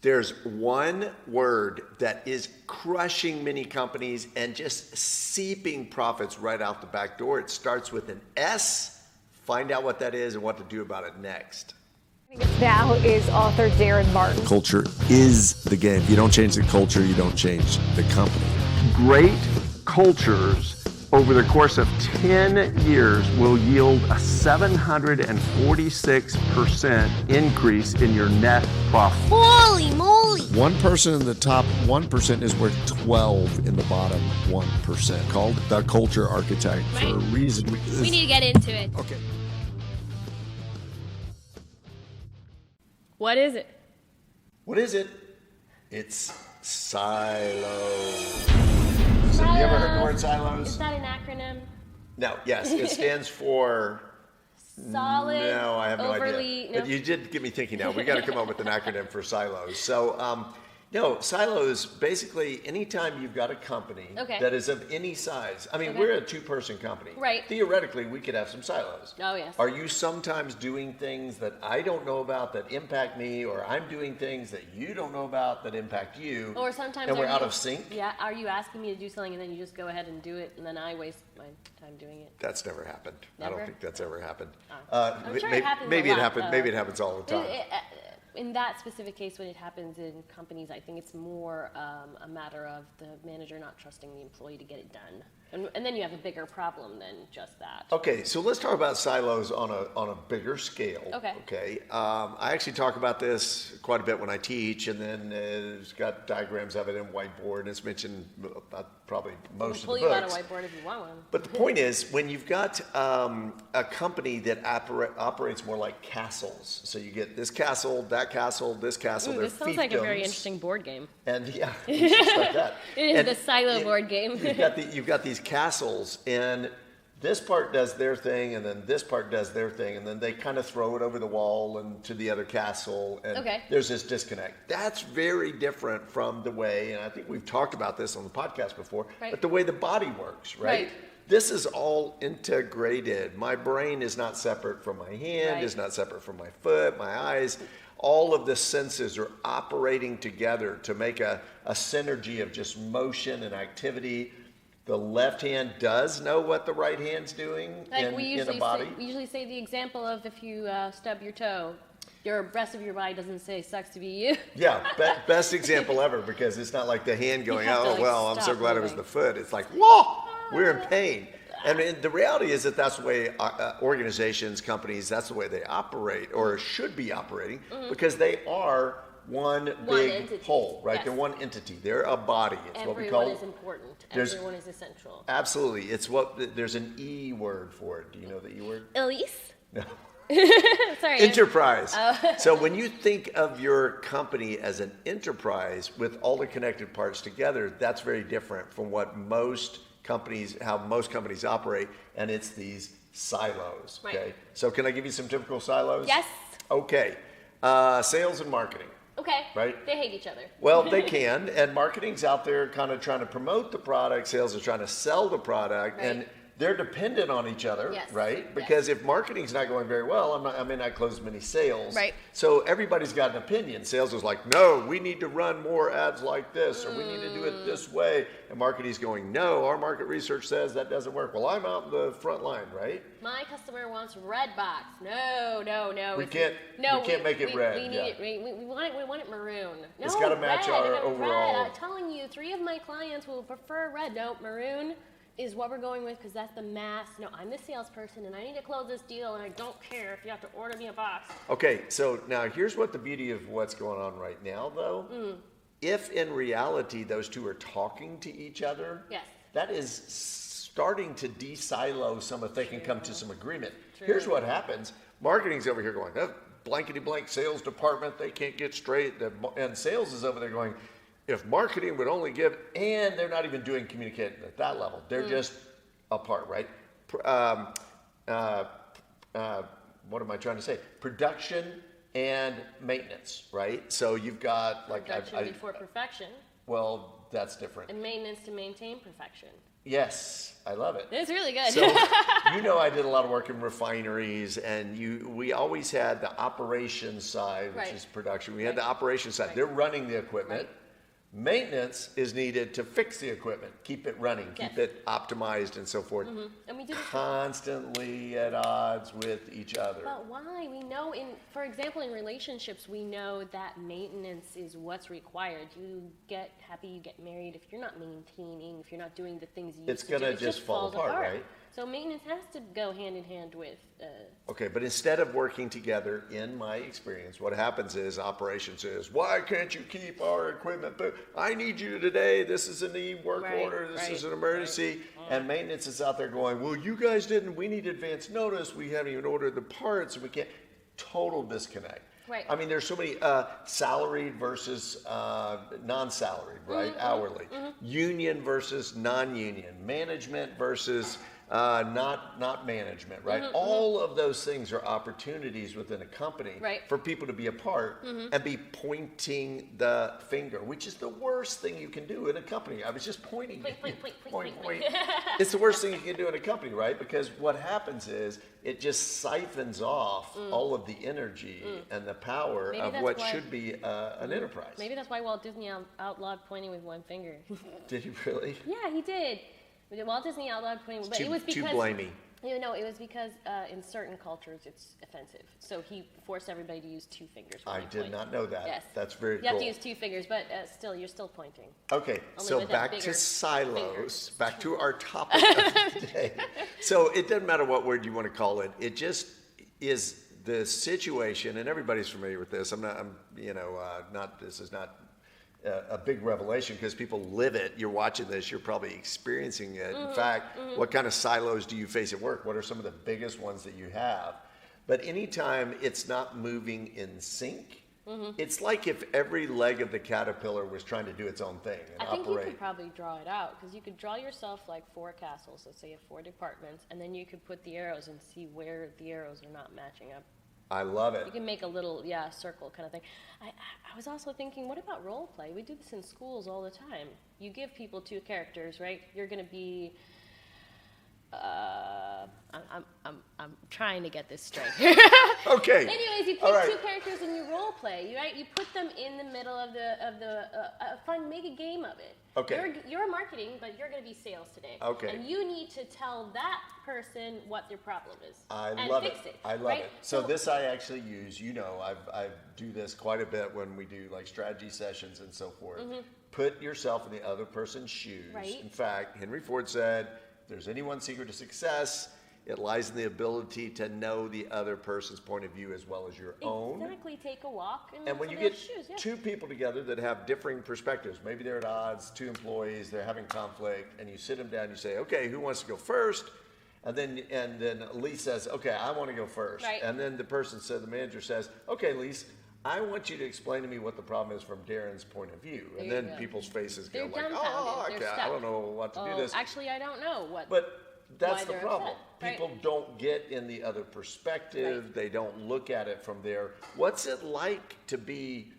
There's one word that is crushing many companies and just seeping profits right out the back door. It starts with an S. Find out what that is and what to do about it next. Now is author Darren Martin. Culture is the game. If you don't change the culture, you don't change the company. Great cultures over the course of 10 years will yield a 746% increase in your net profit. Holy moly! One person in the top 1% is worth 12 in the bottom 1%. Called the culture architect for a reason. We need to get into it. Okay. What is it? What is it? It's silos. So have you ever heard the word silos? Is that an acronym? No, yes. It stands for... Solid. No, I have no overly, idea. No. But you did get me thinking now. We got to come up with an acronym for silos. So, no, silos, basically, anytime you've got a company that is of any size. I mean, we're a two-person company. Right. Theoretically, we could have some silos. Oh, yes. Are you sometimes doing things that I don't know about that impact me, or I'm doing things that you don't know about that impact you, Or sometimes and we're out of sync? Yeah, are you asking me to do something and then you just go ahead and do it and then I waste my time doing it? That's never happened. Never? I don't think that's ever happened. I'm sure it happens maybe a it lot, happens. though. Maybe it happens all the time. In that specific case, when it happens in companies, I think it's more a matter of the manager not trusting the employee to get it done. And then you have a bigger problem than just that. Okay, so let's talk about silos on a bigger scale. Okay. I actually talk about this quite a bit when I teach, and then it's got diagrams of it in whiteboard, and it's mentioned probably most of the books. Pull you out a whiteboard if you want one. But the point is, when you've got a company that operates more like castles, so you get this castle, that castle, this castle. Ooh, this sounds like a very interesting board game. And yeah, it's just like that. It is the silo board game. You've got these castles, and this part does their thing, and then this part does their thing, and then they kind of throw it over the wall and to the other castle, and there's this disconnect. That's very different from the way, and I think we've talked about this on the podcast before, but the way the body works, right? This is all integrated. My brain is not separate from my hand, is not separate from my foot, my eyes. All of the senses are operating together to make a synergy of just motion and activity. The left hand does know what the right hand's doing in a body. We usually say the example of if you stub your toe, your rest of your body doesn't say sucks to be you. Yeah, best example ever, because it's not like the hand going, oh, well, I'm so glad it was the foot. It's like, whoa, we're in pain. And the reality is that's the way organizations, companies, that's the way they operate, or should be operating, because they are one big entity. whole, right? They're one entity. They're a body. It's what we call. Everyone is important. Everyone is essential. Absolutely. There's an E word for it. Do you know the E word? Elise? No. Sorry. Enterprise. So when you think of your company as an enterprise with all the connected parts together, that's very different from what how most companies operate, and it's these silos. Okay. So can I give you some typical silos? Yes. Okay. Sales and marketing. Okay. Right? They hate each other. Well, they can, and marketing's out there kind of trying to promote the product, sales is trying to sell the product, and they're dependent on each other, right? Because if marketing's not going very well, I may not close as many sales. Right. So everybody's got an opinion. Sales is like, no, we need to run more ads like this, or we need to do it this way. And marketing's going, no, our market research says that doesn't work. Well, I'm out in the front line, right? My customer wants red box. No. We can't make it red. We need it. We want it maroon. No, it's got to match our red. overall. I'm telling you, 3 of my clients will prefer red. No, maroon is what we're going with because that's the mass. No, I'm the salesperson and I need to close this deal and I don't care if you have to order me a box. Okay, so now here's what the beauty of what's going on right now, though. If in reality those two are talking to each other, that is starting to de-silo some if they can come to some agreement. Here's what happens. Marketing's over here going, oh, blankety blank sales department, they can't get straight. And sales is over there going, if marketing would only give, and they're not even doing communicating at that level. They're just apart, right? What am I trying to say? Production and maintenance, right? So you've got like production before perfection. Well, that's different. And maintenance to maintain perfection. Yes, I love it. It's really good. So, I did a lot of work in refineries, and we always had the operations side, which is production. We had the operations side. They're running the equipment. Right. Maintenance is needed to fix the equipment, keep it running, keep it optimized, and so forth. And we did constantly at odds with each other. But why? We know, for example, in relationships, we know that maintenance is what's required. You get happy, you get married. If you're not maintaining, if you're not doing the things you used to do, it just fall falls apart, right? So maintenance has to go hand in hand with. Okay, but instead of working together, in my experience, what happens is operations says, "Why can't you keep our equipment? But I need you today. This is a work order. This is an emergency." And maintenance is out there going, "Well, you guys didn't. We need advance notice. We haven't even ordered the parts, and we can't." Total disconnect. Right. I mean, there's so many salaried versus non-salaried, right? Hourly. Union versus non-union. Management versus not management, right? All of those things are opportunities within a company for people to be a part and be pointing the finger, which is the worst thing you can do in a company. I was just pointing. Point. It's the worst thing you can do in a company, right? Because what happens is it just siphons off all of the energy and the power of what should be an enterprise. Maybe that's why Walt Disney outlawed pointing with one finger. Did he really? Yeah, he did. Walt Disney outlawed pointing, but it was because too blamey. It was because in certain cultures it's offensive. So he forced everybody to use two fingers. I did not know that. Yes, that's very cool. You have to use two fingers, but still, you're still pointing. Okay, Only so with back to silos, back to our topic of today. So it doesn't matter what word you want to call it. It just is the situation, and everybody's familiar with this. This is not a big revelation because people live it. You're watching this, you're probably experiencing it. In fact, what kind of silos do you face at work? What are some of the biggest ones that you have? But anytime it's not moving in sync, it's like if every leg of the caterpillar was trying to do its own thing and I think operate. You could probably draw it out because you could draw yourself like 4 castles. Let's say you have 4 departments, and then you could put the arrows and see where the arrows are not matching up. I love it. You can make a little, circle kind of thing. I was also thinking, what about role play? We do this in schools all the time. You give people 2 characters, right? You're going to be. I'm trying to get this straight. Okay. Anyways, you pick 2 characters and you role play, right? You put them in the middle of the fun. Make a game of it. Okay. You're marketing, but you're going to be sales today. Okay. And you need to tell that person what their problem is. I and love fix it. it. I love it. So this I actually use. I do this quite a bit when we do like strategy sessions and so forth. Put yourself in the other person's shoes. Right. In fact, Henry Ford said, "If there's any one secret to success, it lies in the ability to know the other person's point of view as well as your own." Exactly. Take a walk and when you get 2 people together that have differing perspectives, maybe they're at odds, 2 employees, they're having conflict, and you sit them down and you say, "Okay, who wants to go first?" And then Elise says, "Okay, I want to go first." Right. And then the manager says, "Okay, Elise, I want you to explain to me what the problem is from Darren's point of view." And then people's faces go like, "Oh, okay, I don't know what to do this." Actually, I don't know what. But that's the they're problem. upset, People don't get in the other perspective. They don't look at it from there. What's it like to be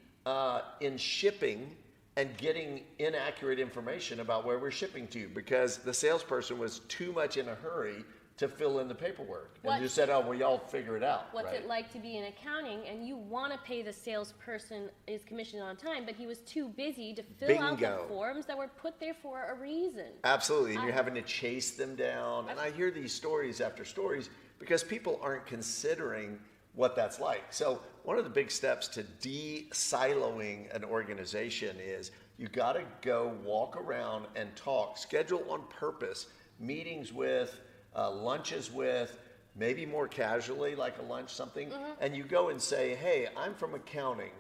in shipping and getting inaccurate information about where we're shipping to because the salesperson was too much in a hurry to fill in the paperwork and just said, "Oh, well, y'all figure it out." What's it like to be in accounting and you want to pay the salesperson his commission on time, but he was too busy to fill out the forms that were put there for a reason? Absolutely, and you're having to chase them down. And I hear these stories after stories because people aren't considering what that's like. So one of the big steps to de-siloing an organization is you got to go walk around and talk, schedule on purpose, meetings with, lunches with, maybe more casually, like a lunch, something, and you go and say, "Hey, I'm from accounting.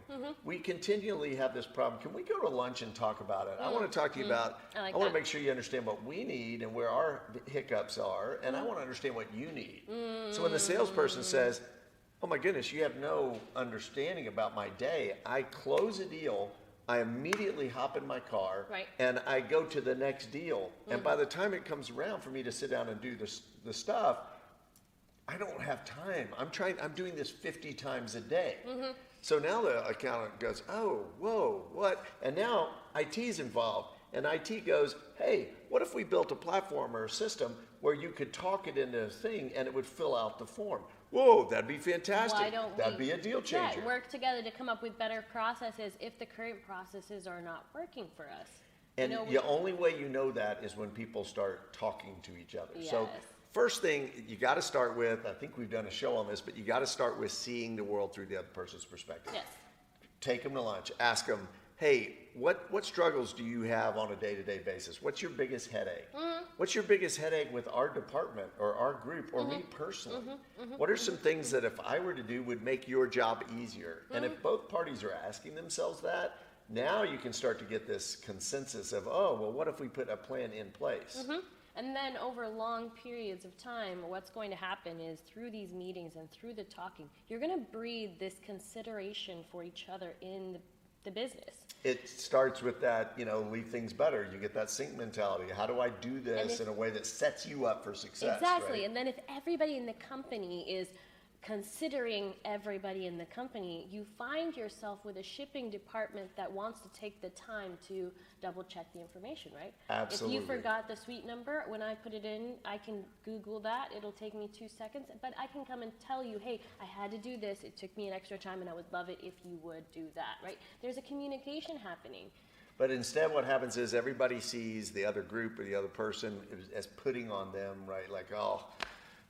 We continually have this problem. Can we go to lunch and talk about it? I want to talk to you about, I want to make sure you understand what we need and where our hiccups are, and I want to understand what you need." So when the salesperson says, "Oh my goodness, you have no understanding about my day," I close a deal, I immediately hop in my car, and I go to the next deal. And by the time it comes around for me to sit down and do the stuff, I don't have time. I'm doing this 50 times a day. So now the accountant goes, "Oh, whoa, what?" And now IT's involved. And IT goes, hey, what if we built a platform or a system where you could talk it into a thing and it would fill out the form? Whoa, that'd be fantastic. Why don't that'd be a deal changer. Yeah, work together to come up with better processes if the current processes are not working for us. And the only way you know that is when people start talking to each other. Yes. So first thing you got to start with, I think we've done a show on this, but you got to start with seeing the world through the other person's perspective. Yes. Take them to lunch, ask them, hey, what struggles do you have on a day-to-day basis? What's your biggest headache? What's your biggest headache with our department or our group or me personally? What are some things that if I were to do would make your job easier? And if both parties are asking themselves that, now you can start to get this consensus of, oh, well, what if we put a plan in place? And then over long periods of time, what's going to happen is through these meetings and through the talking, you're going to breed this consideration for each other in the business. It starts with that, leave things better. You get that sink mentality. How do I do this in a way that sets you up for success? Exactly. Right? And then if everybody in the company is considering everybody in the company, you find yourself with a shipping department that wants to take the time to double check the information, right? Absolutely. If you forgot the suite number, when I put it in, I can Google that. It'll take me 2 seconds, but I can come and tell you, hey, I had to do this. It took me an extra time, and I would love it if you would do that, right? There's a communication happening. But instead what happens is everybody sees the other group or the other person as putting on them, right? Like, oh,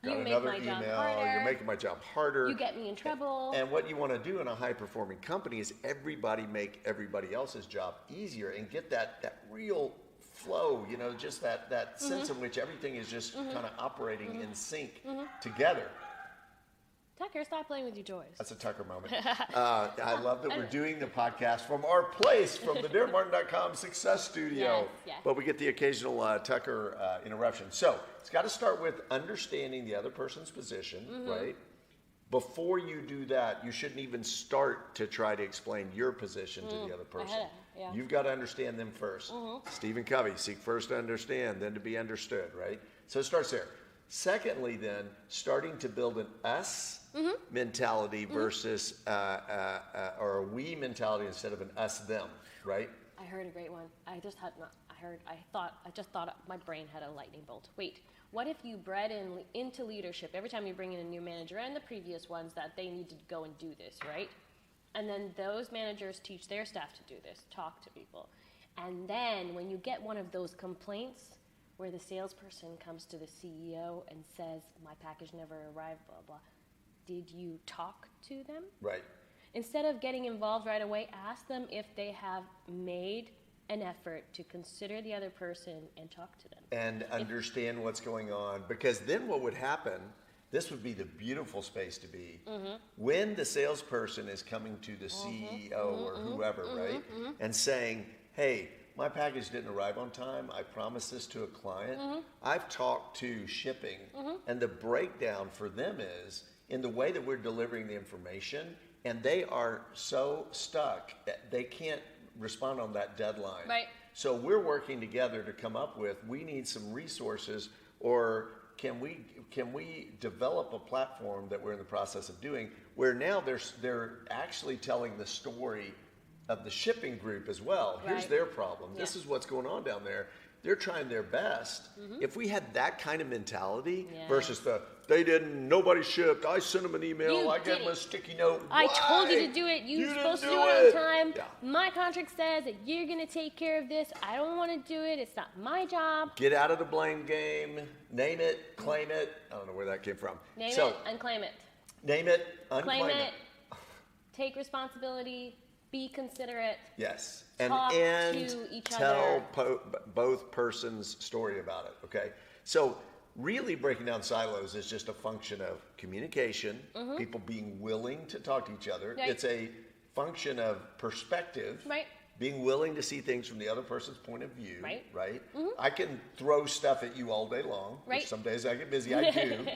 got another email, you're making my job harder. You get me in trouble. And what you want to do in a high-performing company is everybody make everybody else's job easier and get that real flow, just that sense in which everything is just kind of operating in sync together. Tucker, stop playing with your toys. That's a Tucker moment. I love that we're doing the podcast from our place, from the DarrenMartin.com Success Studio. Yes. But we get the occasional Tucker interruption. So it's got to start with understanding the other person's position, right? Before you do that, you shouldn't even start to try to explain your position to the other person. You've got to understand them first. Stephen Covey, seek first to understand, then to be understood, right? So it starts there. Secondly, then, starting to build an us mentality versus or a we mentality instead of an us them, right? I heard a great one. I just thought my brain had a lightning bolt. Wait, what if you bred into leadership every time you bring in a new manager and the previous ones that they need to go and do this, right? And then those managers teach their staff to do this, talk to people. And then when you get one of those complaints where the salesperson comes to the CEO and says, my package never arrived, blah, blah, did you talk to them? Right. Instead of getting involved right away, ask them if they have made an effort to consider the other person and talk to them. And understand what's going on. Because then what would happen, this would be the beautiful space to be, when the salesperson is coming to the CEO or whoever, right, and saying, hey, my package didn't arrive on time. I promised this to a client. I've talked to shipping, and the breakdown for them is in the way that we're delivering the information, and they are so stuck that they can't respond on that deadline. Right. So we're working together to come up with, we need some resources, or can we develop a platform that we're in the process of doing, where now they're actually telling the story of the shipping group as well. Right. Here's their problem. This is what's going on down there. They're trying their best. If we had that kind of mentality versus they didn't, nobody shipped, I sent them an email, I gave them a sticky note. I Why? told you to do it. You're supposed to do it on time. Yeah. My contract says that you're going to take care of this. I don't want to do it. It's not my job. Get out of the blame game. Name it, claim it. I don't know where that came from. Name it, unclaim it. Name it, unclaim Claim it. Take responsibility. Be considerate. Yes. Talk to each tell other. both persons' story about it, okay? So really breaking down silos is just a function of communication, people being willing to talk to each other. Right. It's a function of perspective. Right. Being willing to see things from the other person's point of view. Right. I can throw stuff at you all day long. Right. Which some days I get busy, I do.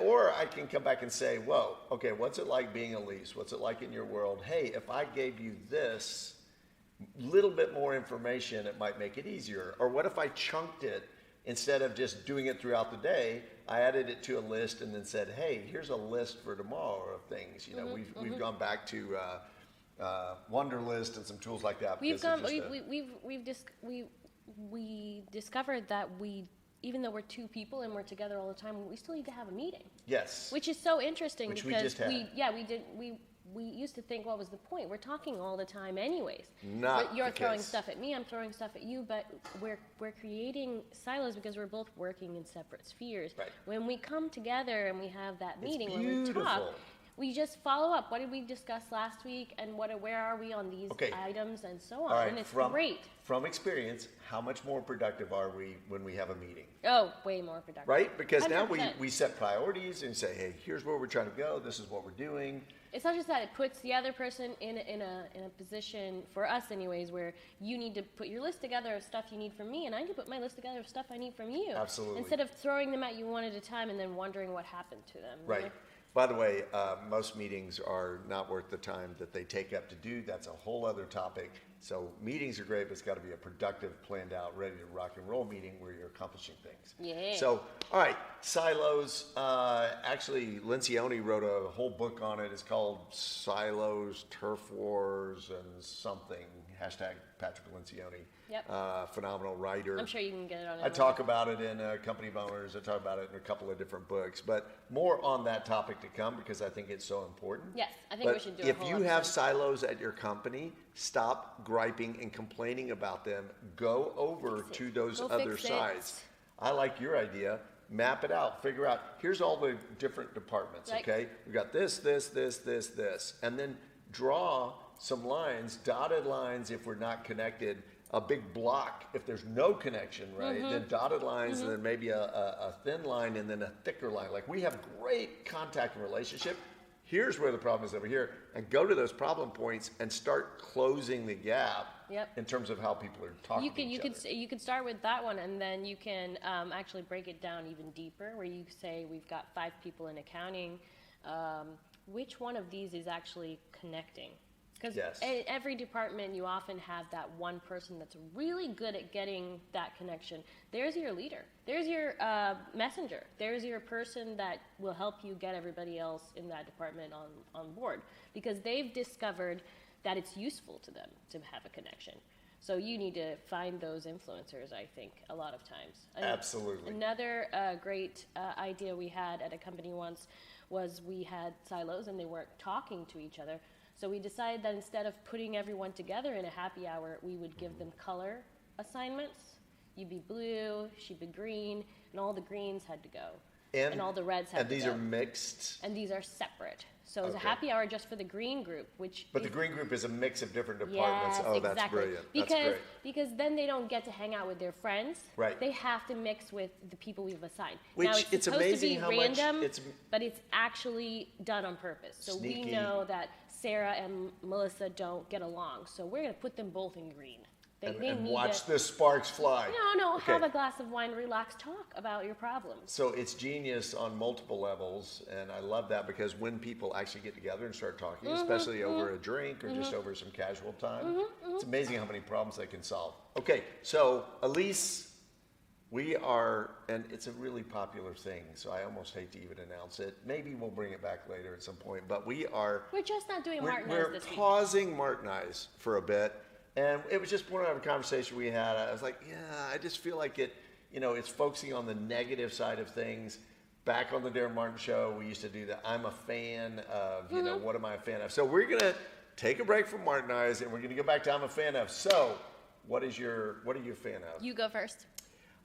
Or I can come back and say, whoa, okay, what's it like being Elise? What's it like in your world? Hey, if I gave you this little bit more information, it might make it easier. Or what if I chunked it instead of just doing it throughout the day? I added it to a list and then said, hey, here's a list for tomorrow of things. We've gone back to Wunderlist and some tools like that. We discovered that even though we're two people and we're together all the time, we still need to have a meeting. Yes. Which is so interesting Which because we just had. we used to think, what was the point? We're talking all the time anyways. You're throwing stuff at me, I'm throwing stuff at you, but we're creating silos because we're both working in separate spheres. Right. When we come together and we have that meeting, when we beautiful. talk, we just follow up. What did we discuss last week, and where are we on these items, and so on. All right. And it's great. From experience, how much more productive are we when we have a meeting? Oh, way more productive. Right? Because 100%. now we set priorities and say, hey, here's where we're trying to go. This is what we're doing. It's not just that, it puts the other person in a position, for us anyways, where you need to put your list together of stuff you need from me, and I need to put my list together of stuff I need from you. Absolutely. Instead of throwing them at you one at a time and then wondering what happened to them. Right. You know? By the way, most meetings are not worth the time that they take up to do. That's a whole other topic. So meetings are great, but it's got to be a productive, planned out, ready to rock and roll meeting where you're accomplishing things. Yeah. So, all right, silos. Actually, Lencioni wrote a whole book on it. It's called Silos, Turf Wars, and something. Hashtag Patrick Lencioni. Yep. Phenomenal writer. I'm sure you can get it on. I talk about it in Company of Owners. I talk about it in a couple of different books, but more on that topic to come because I think it's so important. Yes, I think we should do a if whole you episode. have silos at your company, stop griping and complaining about them. Go over to those other sides. I like your idea. Map it out. Figure out, here's all the different departments, okay? We got this, and then draw some lines, dotted lines if we're not connected, a big block if there's no connection, right? Then dotted lines, and then maybe a thin line, and then a thicker line. Like, we have great contact and relationship. Here's where the problem is over here, and go to those problem points and start closing the gap in terms of how people are talking to each other. You could start with that one, and then you can actually break it down even deeper, where you say we've got 5 people in accounting. Which one of these is actually connecting? Because in every department, you often have that one person that's really good at getting that connection. There's your leader. There's your messenger. There's your person that will help you get everybody else in that department on board, because they've discovered that it's useful to them to have a connection. So you need to find those influencers, I think, a lot of times. Absolutely. Another great idea we had at a company once was we had silos and they weren't talking to each other. So we decided that instead of putting everyone together in a happy hour, we would give them color assignments. You'd be blue, she'd be green, and all the greens had to go. And all the reds had to go. And these are mixed? And these are separate. So it's a happy hour just for the green group, But the green group is a mix of different departments. Yes, oh, exactly. That's brilliant. Because, that's great. Because then they don't get to hang out with their friends. Right. They have to mix with the people we've assigned. Which, now, it's supposed amazing to be how random, much but it's actually done on purpose. So Sneaky. we know that Sarah and Melissa don't get along, so we're going to put them both in green. And watch the sparks fly. No, have a glass of wine, relax, talk about your problems. So it's genius on multiple levels, and I love that because when people actually get together and start talking, especially over a drink or just over some casual time, it's amazing how many problems they can solve. Okay, so Elise, we are, and it's a really popular thing, so I almost hate to even announce it. Maybe we'll bring it back later at some point, but we're just not doing Martin Eyes this week. We're pausing Martin Eyes for a bit. And it was just one of the conversation we had. I was like, I just feel like it's focusing on the negative side of things. Back on the Darren Martin show, we used to do that. I'm a fan of, what am I a fan of? So we're going to take a break from Martin Eyes, and we're going to go back to I'm a fan of. So what are you a fan of? You go first.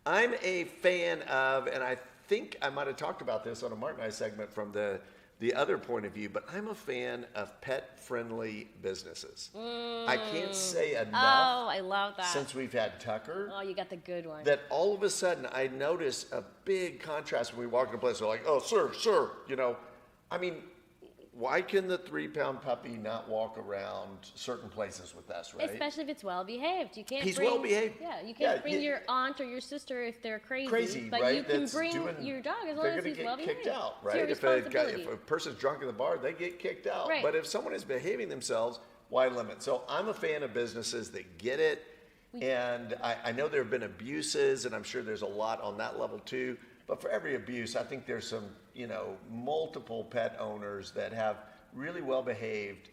I'm a fan of, and I think I might have talked about this on a Martin Eyes segment from the other point of view, but I'm a fan of pet-friendly businesses. I can't say enough. Oh, I love that. Since we've had Tucker. Oh, you got the good one. That all of a sudden I notice a big contrast when we walk in a place. They're like, oh, sir. I mean, why can the 3-pound puppy not walk around certain places with us, right? Especially if it's well behaved. You can't. He's well behaved. Yeah, you can't bring your aunt or your sister if they're crazy. Crazy, but right? you can bring your dog as long as he's well behaved. They're going to get kicked out, right? It's your responsibility. If a person's drunk in the bar, they get kicked out. Right. But if someone is behaving themselves, why limit? So I'm a fan of businesses that get it. And I know there have been abuses, and I'm sure there's a lot on that level too. But for every abuse, I think there's some, multiple pet owners that have really well behaved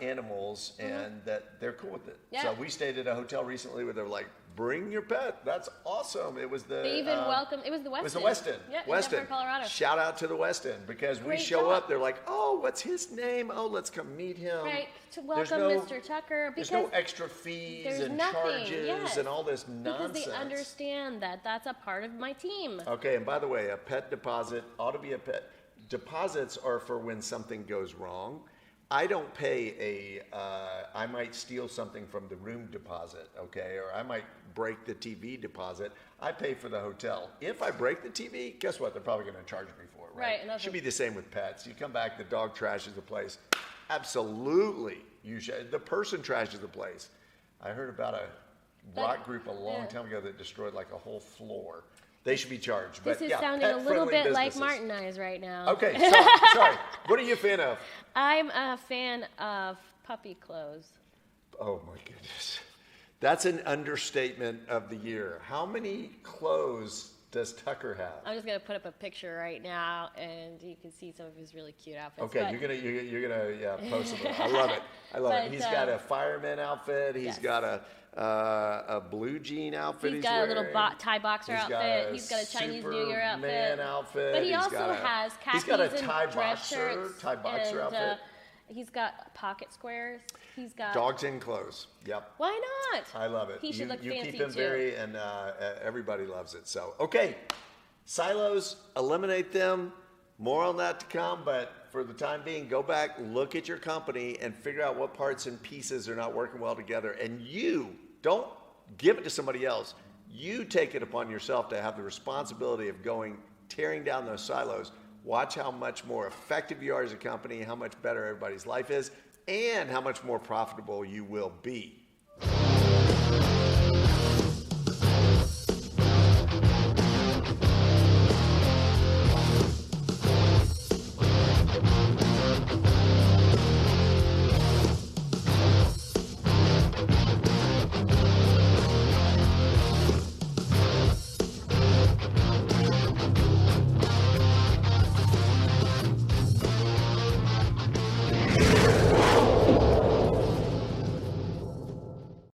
animals, and that they're cool with it. Yeah. So we stayed at a hotel recently where they were like, bring your pet. That's awesome. It was the They even welcome. It was the Westin. It was the Westin. Yeah, in Westin. Denver, Colorado. Shout out to the Westin, because we Great show job. up. They're like, oh, what's his name? Oh, let's come meet him. Right, to There's welcome no- Mr. Tucker, There's because no extra fees there's and nothing, charges yes, and all this nonsense. because they understand that that's a part of my team. Okay, and by the way, a pet deposit ought to be a pet. Deposits are for when something goes wrong. I don't pay I might steal something from the room deposit, okay, or I might break the TV deposit. I pay for the hotel. If I break the TV, guess what? They're probably going to charge me for it, right? Right, and Should be the same with pets. You come back, the dog trashes the place. Absolutely, you should. The person trashes the place. I heard about a rock group a long time ago that destroyed like a whole floor. They should be charged. This but is yeah, sounding a little bit like businesses. Martin Eyes right now. Okay, sorry. What are you a fan of? I'm a fan of puppy clothes. Oh my goodness. That's an understatement of the year. How many clothes does Tucker have? I'm just gonna put up a picture right now, and you can see some of his really cute outfits. Okay, but you're gonna post them. I love it. I love it. He's got a fireman outfit. He's got a blue jean outfit. He's got a little tie boxer outfit. He's got a Chinese New Year outfit. outfit. But he also has khakis he's got a and Thai dress shirts. Tie boxer and, outfit. He's got pocket squares. He's got Dogs in clothes. Yep. Why not? I love it. He should look you fancy keep him too. very, and everybody loves it. So, okay, silos, eliminate them. More on that to come, but for the time being, go back, look at your company, and figure out what parts and pieces are not working well together. And you don't give it to somebody else. You take it upon yourself to have the responsibility of tearing down those silos. Watch how much more effective you are as a company, how much better everybody's life is, and how much more profitable you will be.